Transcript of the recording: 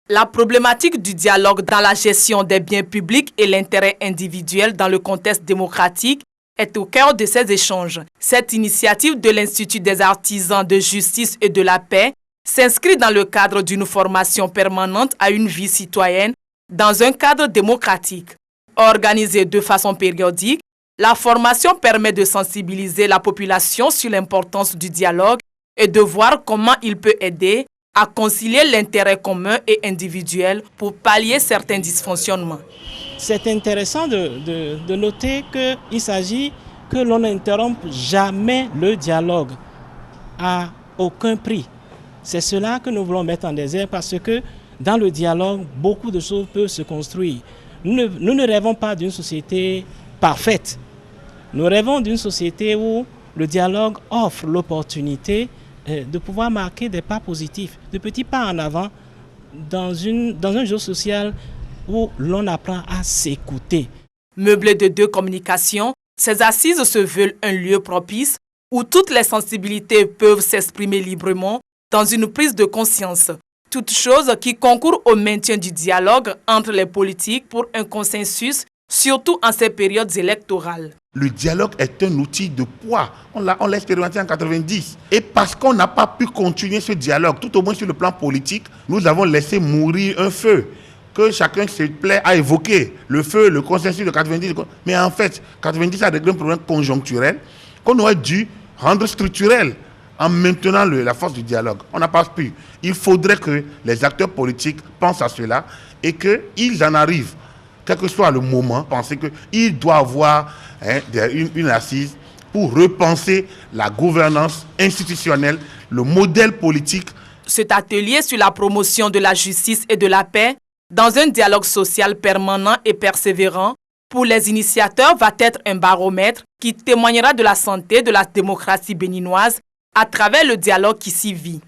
La problématique du dialogue dans la gestion des biens publics et l'intérêt individuel dans le contexte démocratique est au cœur de ces échanges. Cette initiative de l'Institut des artisans de justice et de la paix s'inscrit dans le cadre d'une formation permanente à une vie citoyenne dans un cadre démocratique. Organisée de façon périodique, la formation permet de sensibiliser la population sur l'importance du dialogue et de voir comment il peut aider à concilier l'intérêt commun et individuel pour pallier certains dysfonctionnements. C'est intéressant de noter qu'il s'agit que l'on n'interrompe jamais le dialogue à aucun prix. C'est cela que nous voulons mettre en exergue parce que dans le dialogue, beaucoup de choses peuvent se construire. Nous ne rêvons pas d'une société parfaite. Nous rêvons d'une société où le dialogue offre l'opportunité de pouvoir marquer des pas positifs, de petits pas en avant dans un jeu social où l'on apprend à s'écouter. Meublé de deux communications, ces assises se veulent un lieu propice où toutes les sensibilités peuvent s'exprimer librement dans une prise de conscience. Toutes choses qui concourent au maintien du dialogue entre les politiques pour un consensus, surtout en ces périodes électorales. Le dialogue est un outil de poids. On l'a expérimenté en 90. Et parce qu'on n'a pas pu continuer ce dialogue, tout au moins sur le plan politique, nous avons laissé mourir un feu que chacun se plaît à évoquer. Le feu, le consensus de 90. Mais en fait, 90 a réglé un problème conjoncturel qu'on aurait dû rendre structurel en maintenant la force du dialogue. On n'a pas pu. Il faudrait que les acteurs politiques pensent à cela et qu'ils en arrivent, quel que soit le moment, penser qu'il doit avoir une assise pour repenser la gouvernance institutionnelle, le modèle politique. Cet atelier sur la promotion de la justice et de la paix, dans un dialogue social permanent et persévérant, pour les initiateurs va être un baromètre qui témoignera de la santé de la démocratie béninoise à travers le dialogue qui s'y vit.